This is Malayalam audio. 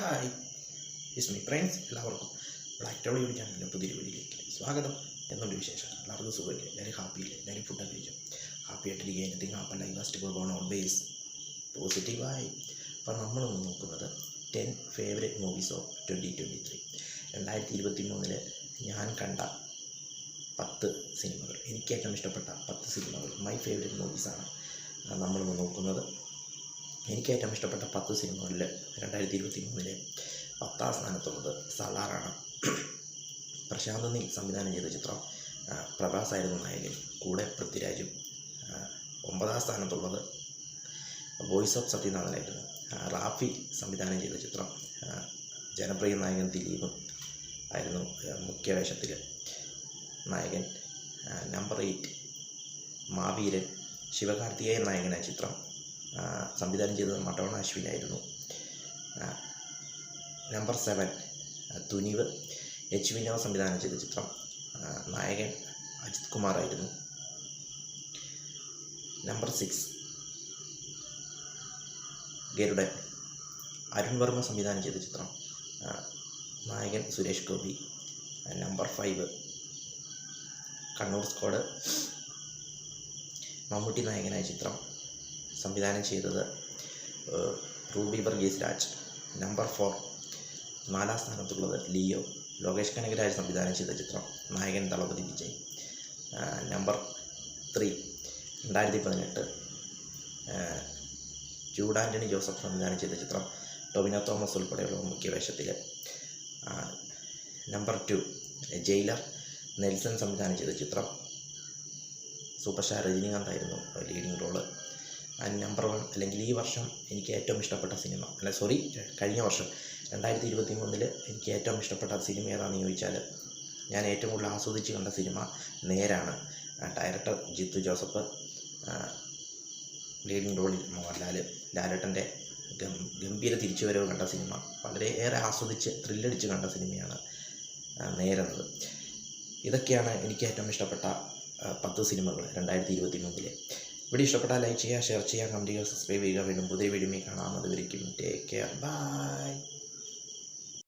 Hi, is me friends. എല്ലാവർക്കും ബ്ലാക്ക് ടോൾ യൂട്യൂബ് ചാനലിൻ്റെ പുതിയൊരു വീഡിയോയിലേക്ക് സ്വാഗതം. എന്നുള്ള വിശേഷം, എല്ലാവർക്കും സുഖമില്ലേ? എല്ലാവരും ഹാപ്പിയില്ലേ? എല്ലാവരും ഫുഡൊക്കെ കഴിച്ചു ഹാപ്പി ആയിട്ടിരിക്കുക. Anything happen life first go on always പോസിറ്റീവായി. അപ്പം നമ്മളൊന്ന് നോക്കുന്നത് 10 ഫേവറേറ്റ് മൂവീസ് ഓഫ് 2023. 2023 ഞാൻ കണ്ട 10 സിനിമകൾ, എനിക്ക് ഏറ്റവും ഇഷ്ടപ്പെട്ട 10 സിനിമകൾ, മൈ ഫേവറേറ്റ് മൂവീസാണ് നമ്മളൊന്ന് നോക്കുന്നത്. എനിക്ക് ഏറ്റവും ഇഷ്ടപ്പെട്ട 10 സിനിമകളിൽ 2023 10ാം സ്ഥാനത്തുള്ളത് സലാറാണ്. പ്രശാന്ത് നീൽ സംവിധാനം ചെയ്ത ചിത്രം. പ്രഭാസ് ആയിരുന്നു നായകൻ, കൂടെ പൃഥ്വിരാജും. 9ാം സ്ഥാനത്തുള്ളത് വോയിസ് ഓഫ് സത്യനാഥനായിരുന്നു. റാഫി സംവിധാനം ചെയ്ത ചിത്രം. ജനപ്രിയ നായകൻ ദിലീപും ആയിരുന്നു മുഖ്യ വേഷത്തിൽ നായകൻ. നമ്പർ 8 മാവീരൻ, ശിവകാർത്തികേയൻ നായകനായ ചിത്രം. സംവിധാനം ചെയ്തത് മടോണ അശ്വിനായിരുന്നു. നമ്പർ 7 തുനിവ്, എച്ച് വിനോദ് സംവിധാനം ചെയ്ത ചിത്രം. നായകൻ അജിത് കുമാറായിരുന്നു. നമ്പർ 6 ഗരുഡൻ, അരുൺ വർമ്മ സംവിധാനം ചെയ്ത ചിത്രം. നായകൻ സുരേഷ് ഗോപി. നമ്പർ 5 കണ്ണൂർ സ്ക്വാഡ്, മമ്മൂട്ടി നായകനായ ചിത്രം. സംവിധാനം ചെയ്തത് റൂബി വർഗീസ് രാജ്. നമ്പർ 4 4ാം സ്ഥാനത്തുള്ളത് ലിയോ, ലോകേഷ് കനകരാജ് സംവിധാനം ചെയ്ത ചിത്രം. നായകൻ Thalapathy Vijay. Number 3 2018 Jude Anthony Joseph സംവിധാനം ചെയ്ത ചിത്രം. ടൊവിനോ തോമസ് ഉൾപ്പെടെയുള്ള മുഖ്യ വേഷത്തിൽ. നമ്പർ 2 ജയിലർ, നെൽസൺ സംവിധാനം ചെയ്ത ചിത്രം. സൂപ്പർ സ്റ്റാർ രജനീകാന്ത് ആയിരുന്നു ലീഡിങ് റോള്. നമ്പർ 1 അല്ലെങ്കിൽ ഈ വർഷം എനിക്ക് ഏറ്റവും ഇഷ്ടപ്പെട്ട സിനിമ, കഴിഞ്ഞ വർഷം 2023 എനിക്ക് ഏറ്റവും ഇഷ്ടപ്പെട്ട സിനിമ ഏതാണെന്ന് ചോദിച്ചാൽ, ഞാൻ ഏറ്റവും കൂടുതൽ ആസ്വദിച്ച് കണ്ട സിനിമ നേരാണ്. ഡയറക്ടർ ജിത്തു ജോസഫ്, ലീഡിങ് റോളിൽ മോഹൻലാൽ. ലാലേട്ടൻ്റെ ഗംഭീര തിരിച്ചുവരവ് കണ്ട സിനിമ, വളരെ ഏറെ ആസ്വദിച്ച് ത്രില്ലടിച്ച് കണ്ട സിനിമയാണ് നേരെന്നത്. ഇതൊക്കെയാണ് എനിക്ക് ഏറ്റവും ഇഷ്ടപ്പെട്ട 10 സിനിമകൾ 2023. വീഡിയോ ഇഷ്ടപ്പെട്ടാൽ ലൈക്ക് ചെയ്യുക, ഷെയർ ചെയ്യുക, കമൻറ്റ് ചെയ്യുക, സബ്സ്ക്രൈബ് ചെയ്യുക. വീണ്ടും പുതിയ വീഡിയോയിൽ കാണാം. അതുവരെയും ടേക്ക് കെയർ, ബൈ.